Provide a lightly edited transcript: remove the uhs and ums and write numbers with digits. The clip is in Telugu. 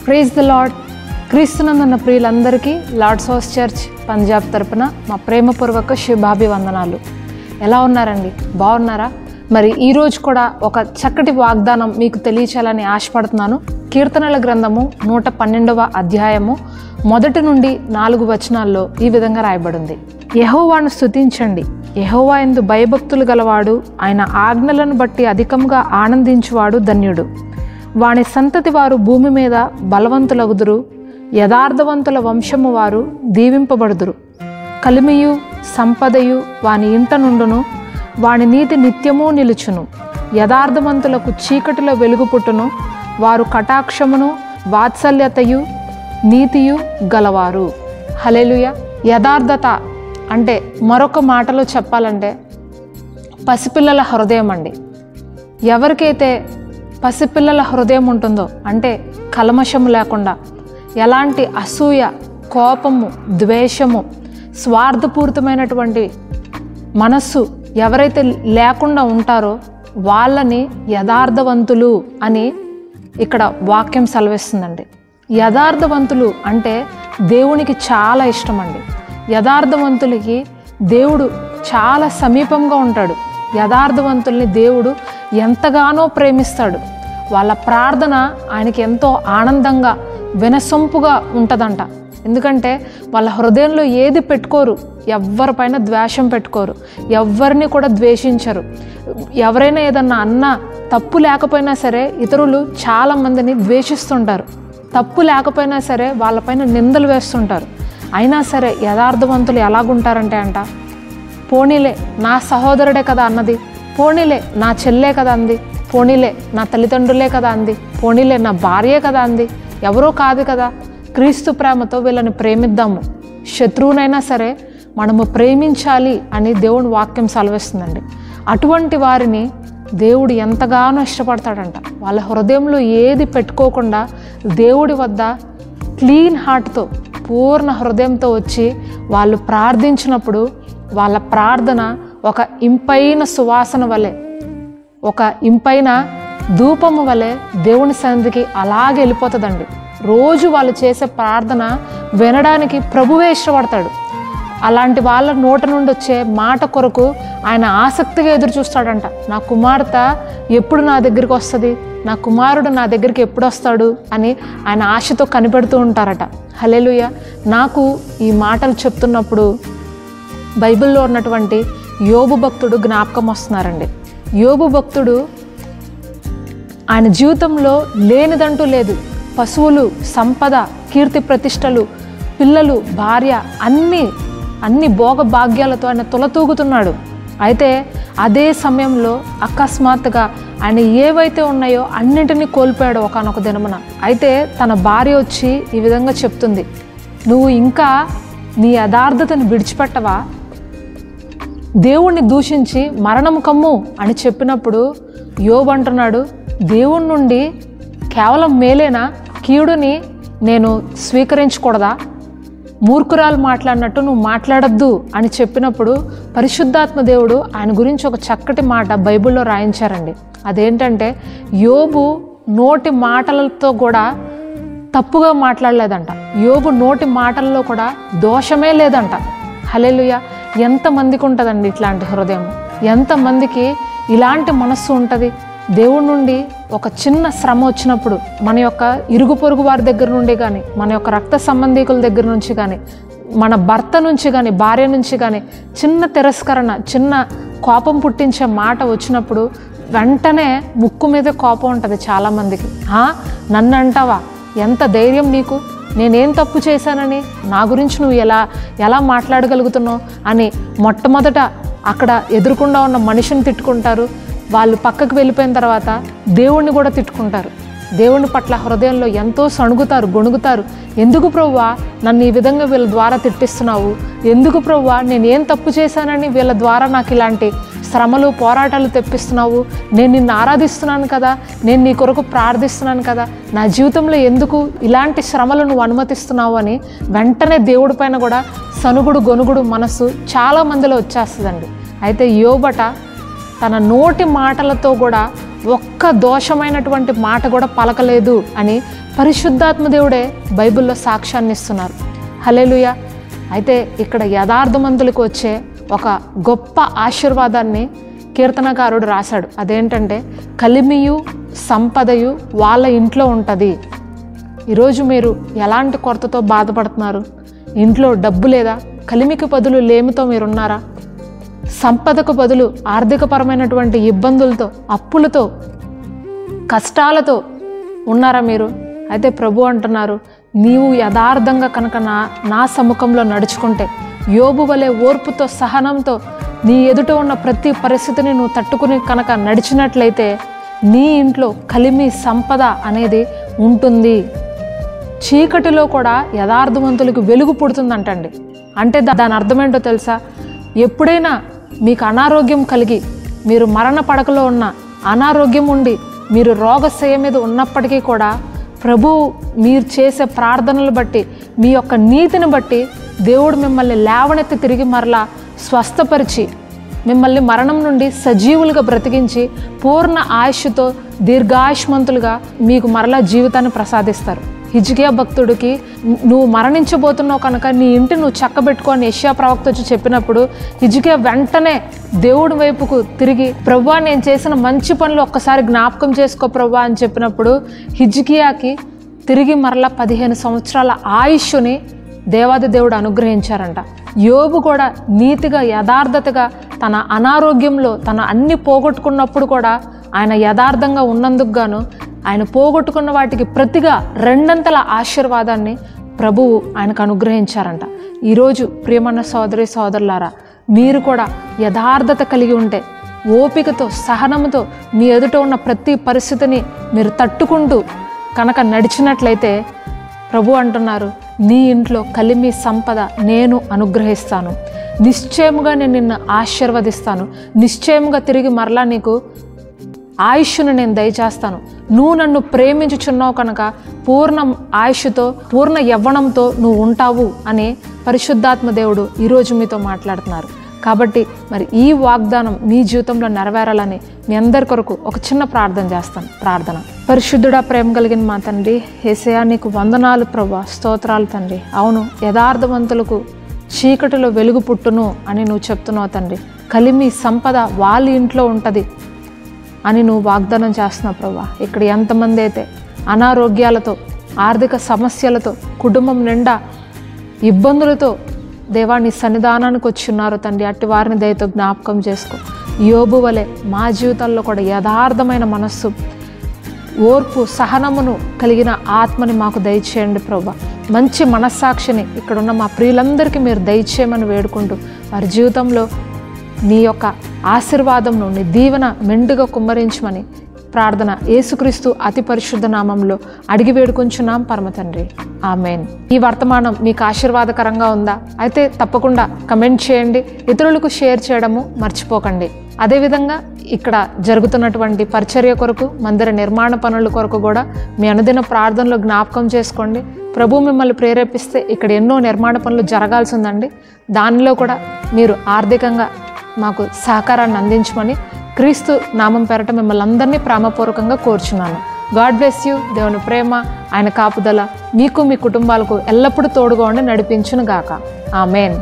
Praise the lord. క్రీస్తునందున్న ప్రియులందరికీ లార్డ్స్ హౌస్ చర్చ్ పంజాబ్ తరపున మా ప్రేమపూర్వక శుభాభివందనాలు. ఎలా ఉన్నారండి? బాగున్నారా? మరి ఈరోజు కూడా ఒక చక్కటి వాగ్దానం మీకు తెలియచేయాలని ఆశపడుతున్నాను. కీర్తనల గ్రంథము 112వ అధ్యాయము 1 నుండి 4 వచనాల్లో ఈ విధంగా రాయబడింది. యెహోవాను స్తుతించండి, యెహోవా యందు భయభక్తులు గలవాడు, ఆయన ఆజ్ఞలను బట్టి అధికంగా ఆనందించువాడు ధన్యుడు. వాని సంతతి వారు భూమి మీద బలవంతులగుదురు, యథార్థవంతుల వంశము వారు దీవింపబడుదురు. కలిమియు సంపదయు వాని ఇంట నుండును, వాని నీతి నిత్యము నిలుచును. యథార్థవంతులకు చీకటిలో వెలుగు పుట్టును, వారు కటాక్షమును వాత్సల్యతయు నీతియు గలవారు. హల్లెలూయా. యథార్థత అంటే మరొక మాటలో చెప్పాలంటే పసిపిల్లల హృదయం అండి. ఎవరికైతే పసిపిల్లల హృదయం ఉంటుందో అంటే కల్మషము లేకుండా, ఎలాంటి అసూయ, కోపము, ద్వేషము, స్వార్థపూరితమైనటువంటి మనస్సు ఎవరైతే లేకుండా ఉంటారో వాళ్ళని యథార్థవంతులు అని ఇక్కడ వాక్యం సెలవిస్తుందండి. యథార్థవంతులు అంటే దేవునికి చాలా ఇష్టం అండి. యథార్థవంతులకి దేవుడు చాలా సమీపంగా ఉంటాడు. యథార్థవంతుల్ని దేవుడు ఎంతగానో ప్రేమిస్తాడు. వాళ్ళ ప్రార్థన ఆయనకి ఎంతో ఆనందంగా వినసొంపుగా ఉంటుందంట. ఎందుకంటే వాళ్ళ హృదయంలో ఏది పెట్టుకోరు, ఎవరిపైన ద్వేషం పెట్టుకోరు, ఎవరిని కూడా ద్వేషించరు. ఎవరైనా ఏదన్నా అన్నా తప్పు లేకపోయినా సరే ఇతరులు చాలామందిని ద్వేషిస్తుంటారు. తప్పు లేకపోయినా సరే వాళ్ళపైన నిందలు వేస్తుంటారు. అయినా సరే యథార్థవంతులు ఎలాగుంటారంటే పోనీలే నా సహోదరుడే కదా అన్నది, పోనీలే నా చెల్లే కదా అంది, పోనీలే నా తల్లిదండ్రులే కదా అంది, పోనీలే నా భార్యే కదా అంది, ఎవరో కాదు కదా, క్రీస్తు ప్రేమతో వీళ్ళని ప్రేమిద్దాము, శత్రువునైనా సరే మనము ప్రేమించాలి అని దేవుని వాక్యం సెలవిస్తుందండి. అటువంటి వారిని దేవుడు ఎంతగానో ఇష్టపడతాడంట. వాళ్ళ హృదయంలో ఏది పెట్టుకోకుండా దేవుడి వద్ద క్లీన్ హార్ట్తో, పూర్ణ హృదయంతో వచ్చి వాళ్ళు ప్రార్థించినప్పుడు వాళ్ళ ప్రార్థన ఒక ఇంపైన సువాసన వలె, ఒక ఇంపైన ధూపము వలె దేవుని సన్నిధికి అలాగే వెళ్ళిపోతుందండి. రోజు వాళ్ళు చేసే ప్రార్థన వినడానికి ప్రభువే ఇష్టపడతాడు. అలాంటి వాళ్ళ నోట నుండి వచ్చే మాట కొరకు ఆయన ఆసక్తిగా ఎదురు చూస్తాడంట. నా కుమార్తె ఎప్పుడు నా దగ్గరికి వస్తుంది, నా కుమారుడు నా దగ్గరికి ఎప్పుడు వస్తాడు అని ఆయన ఆశతో కనిపెడుతూ ఉంటారట. హల్లెలూయా. నాకు ఈ మాటలు చెప్తున్నప్పుడు బైబిల్లో ఉన్నటువంటి యోబు భక్తుడు జ్ఞాపకం వస్తున్నారండి. యోబు భక్తుడు ఆయన జీవితంలో లేనిదంటూ లేదు. పశువులు, సంపద, కీర్తి ప్రతిష్టలు, పిల్లలు, భార్య, అన్ని భోగ భాగ్యాలతో ఆయన తులతూగుతున్నాడు. అయితే అదే సమయంలో అకస్మాత్తుగా ఆయన ఏవైతే ఉన్నాయో అన్నింటినీ కోల్పోయాడు ఒకానొక దినమున. అయితే తన భార్య వచ్చి ఈ విధంగా చెప్తుంది, నువ్వు ఇంకా నీ యథార్థతను విడిచిపెట్టవా, దేవుణ్ణి దూషించి మరణము కమ్ము అని చెప్పినప్పుడు యోబు అంటున్నాడు, దేవుని నుండి కేవలం మేలేనా, కీడుని నేను స్వీకరించకూడదా, మూర్ఖురాలు మాట్లాడినట్టు నువ్వు మాట్లాడద్దు అని చెప్పినప్పుడు పరిశుద్ధాత్మ దేవుడు ఆయన గురించి ఒక చక్కటి మాట బైబిల్లో రాయించారండి. అదేంటంటే యోబు నోటి మాటలతో కూడా తప్పుగా మాట్లాడలేదంట. యోబు నోటి మాటల్లో కూడా దోషమే లేదంట. హల్లెలూయా. ఎంతమందికి ఉంటుందండి ఇట్లాంటి హృదయం? ఎంతమందికి ఇలాంటి మనస్సు ఉంటుంది? దేవుడి నుండి ఒక చిన్న శ్రమ వచ్చినప్పుడు మన యొక్క ఇరుగు పొరుగు వారి దగ్గర నుండి కానీ, మన యొక్క రక్త సంబంధికుల దగ్గర నుంచి కానీ, మన భర్త నుంచి కానీ, భార్య నుంచి కానీ చిన్న తిరస్కరణ, చిన్న కోపం పుట్టించే మాట వచ్చినప్పుడు వెంటనే ముక్కు మీద కోపం ఉంటుంది చాలామందికి. నన్ను అంటావా, ఎంత ధైర్యం నీకు, నేనేం తప్పు చేశానని, నా గురించి నువ్వు ఎలా మాట్లాడగలుగుతున్నావు అని మొట్టమొదట అక్కడ ఎదురుకుండా ఉన్న మనిషిని తిట్టుకుంటారు. వాళ్ళు పక్కకు వెళ్ళిపోయిన తర్వాత దేవుణ్ణి కూడా తిట్టుకుంటారు. దేవుని పట్ల హృదయంలో ఎంతో సణుగుతారు, గొణుగుతారు. ఎందుకు ప్రభువా నన్ను ఈ విధంగా వీళ్ళ ద్వారా తిట్టిస్తున్నావు, ఎందుకు ప్రభువా నేనేం తప్పు చేశానని వీళ్ళ ద్వారా నాకు ఇలాంటి శ్రమలు, పోరాటాలు తెప్పిస్తున్నావు, నేను నిన్ను ఆరాధిస్తున్నాను కదా, నేను నీ కొరకు ప్రార్థిస్తున్నాను కదా, నా జీవితంలో ఎందుకు ఇలాంటి శ్రమలు నువ్వు అనుమతిస్తున్నావు అని వెంటనే దేవుడి పైన కూడా సనుగుడు, గొనుగుడు మనసు చాలా మందిలో వచ్చేస్తుందండి. అయితే యోబట తన నోటి మాటలతో కూడా ఒక్క దోషమైనటువంటి మాట కూడా పలకలేదు అని పరిశుద్ధాత్మ దేవుడే బైబిల్లో సాక్ష్యాన్ని ఇస్తున్నారు. హల్లెలూయా. అయితే ఇక్కడ యథార్థవంతులకు వచ్చే ఒక గొప్ప ఆశీర్వాదాన్ని కీర్తనకారుడు రాశాడు. అదేంటంటే కలిమియు సంపదయు వాళ్ళ ఇంట్లో ఉంటుంది. ఈరోజు మీరు ఎలాంటి కొరతతో బాధపడుతున్నారు? ఇంట్లో డబ్బు లేదా? కలిమికి బదులు లేమితో మీరున్నారా? సంపదకు బదులు ఆర్థికపరమైనటువంటి ఇబ్బందులతో, అప్పులతో, కష్టాలతో ఉన్నారా మీరు? అయితే ప్రభు అంటున్నారు, నీవు యథార్థంగా కనుక నా సముఖంలో నడుచుకుంటే, యోబు వలె ఓర్పుతో సహనంతో నీ ఎదుట ఉన్న ప్రతి పరిస్థితిని నువ్వు తట్టుకుని కనుక నడిచినట్లయితే నీ ఇంట్లో కలిమి సంపద అనేది ఉంటుంది. చీకటిలో కూడా యథార్థవంతులకు వెలుగు పుడుతుందంటండి. అంటే దాని అర్థమేంటో తెలుసా? ఎప్పుడైనా మీకు అనారోగ్యం కలిగి మీరు మరణ పడకలో ఉన్న అనారోగ్యం ఉండి మీరు రోగశయ్య మీద ఉన్నప్పటికీ కూడా ప్రభు మీరు చేసే ప్రార్థనలు బట్టి, మీ యొక్క నీతిని బట్టి దేవుడు మిమ్మల్ని లేవనెత్తి తిరిగి మరలా స్వస్థపరిచి మిమ్మల్ని మరణం నుండి సజీవులుగా బ్రతికించి పూర్ణ ఆయుష్తో దీర్ఘాయుష్మంతులుగా మీకు మరలా జీవితాన్ని ప్రసాదిస్తారు. హిజ్కియా భక్తుడికి నువ్వు మరణించబోతున్నావు కనుక నీ ఇంటి నువ్వు చక్కబెట్టుకొని యెషయా ప్రవక్త వచ్చి చెప్పినప్పుడు హిజ్కియా వెంటనే దేవుడి వైపుకు తిరిగి, ప్రభువా నేను చేసిన మంచి పనులు ఒక్కసారి జ్ఞాపకం చేసుకో ప్రభువా అని చెప్పినప్పుడు హిజ్కియాకి తిరిగి మరలా 15 సంవత్సరాల ఆయుష్ని దేవాది దేవుడు అనుగ్రహించారంట. యోబు కూడా నీతిగా యథార్థతగా తన అనారోగ్యంలో తన అన్ని పోగొట్టుకున్నప్పుడు కూడా ఆయన యథార్థంగా ఉన్నందుకు గాను ఆయన పోగొట్టుకున్న వాటికి ప్రతిగా 2 ఆశీర్వాదాన్ని ప్రభువు ఆయనకు అనుగ్రహించారంట. ఈరోజు ప్రియమైన సోదరి సోదరులారా, మీరు కూడా యథార్థత కలిగి ఉంటే, ఓపికతో సహనంతో మీ ఎదుట ఉన్న ప్రతి పరిస్థితిని మీరు తట్టుకుంటూ కనుక నడిచినట్లయితే ప్రభు అంటున్నారు, నీ ఇంట్లో కలిమి సంపద నేను అనుగ్రహిస్తాను, నిశ్చయముగా నేను నిన్ను ఆశీర్వదిస్తాను, నిశ్చయముగా తిరిగి మరలా నీకు ఆయుష్ను నేను దయచేస్తాను, నువ్వు నన్ను ప్రేమించుచున్నావు కనుక పూర్ణ ఆయుష్తో పూర్ణ యవ్వనంతో నువ్వు ఉంటావు అని పరిశుద్ధాత్మ దేవుడు ఈరోజు మీతో మాట్లాడుతున్నారు. కాబట్టి మరి ఈ వాగ్దానం మీ జీవితంలో నెరవేరాలని మీ అందరి కొరకు ఒక చిన్న ప్రార్థన చేస్తాను. ప్రార్థన. పరిశుద్ధుడా, ప్రేమ కలిగిన మా తండ్రి యేసయ్యా, నీకు వందనాలు ప్రభువా, స్తోత్రాలు తండ్రి. అవును, యథార్థవంతులకు చీకటిలో వెలుగు పుట్టును అని నువ్వు చెప్తున్నావు తండ్రి. కలిమి సంపద వాళ్ళ ఇంట్లో ఉంటుంది అని నువ్వు వాగ్దానం చేస్తున్నావు ప్రభువా. ఇక్కడ ఎంతమంది అయితే అనారోగ్యాలతో, ఆర్థిక సమస్యలతో, కుటుంబం నిండా ఇబ్బందులతో దేవా నీ సన్నిధానానికి వచ్చి ఉన్నారు తండ్రి, అట్టి వారిని దయతో జ్ఞాపకం చేసుకో. యోబు వలె మా జీవితాల్లో కూడా యథార్థమైన మనస్సు, ఓర్పు, సహనమును కలిగిన ఆత్మని మాకు దయచేయండి ప్రభువా. మంచి మనస్సాక్షిని ఇక్కడున్న మా ప్రియులందరికీ మీరు దయచేయమని వేడుకుంటూ వారి జీవితంలో నీ యొక్క ఆశీర్వాదంను, నీ దీవెన మెండుగా కుమ్మరించమని ప్రార్థన యేసుక్రీస్తు అతి పరిశుద్ధ నామంలో అడిగి వేడుకొంచున్నాం పరమ తండ్రి. ఆమేన్. ఈ వర్తమానం మీకు ఆశీర్వాదకరంగా ఉందా? అయితే తప్పకుండా కమెంట్ చేయండి, ఇతరులకు షేర్ చేయడము మర్చిపోకండి. అదేవిధంగా ఇక్కడ జరుగుతున్నటువంటి పరిచర్య కొరకు, మందిర నిర్మాణ పనుల కొరకు కూడా మీ అనుదిన ప్రార్థనలో జ్ఞాపకం చేసుకోండి. ప్రభు మిమ్మల్ని ప్రేరేపిస్తే ఇక్కడ ఎన్నో నిర్మాణ పనులు జరగాల్సిందండి. దానిలో కూడా మీరు ఆర్థికంగా మాకు సహకారాన్ని అందించమని క్రీస్తు నామం పేరట మిమ్మల్ని అందరినీ ప్రేమపూర్వకంగా కోరుచున్నాను. God bless you. దేవుని ప్రేమ, ఆయన కాపుదల మీకు మీ కుటుంబాలకు ఎల్లప్పుడూ తోడుగా ఉండి నడిపించును గాక. ఆమేన్.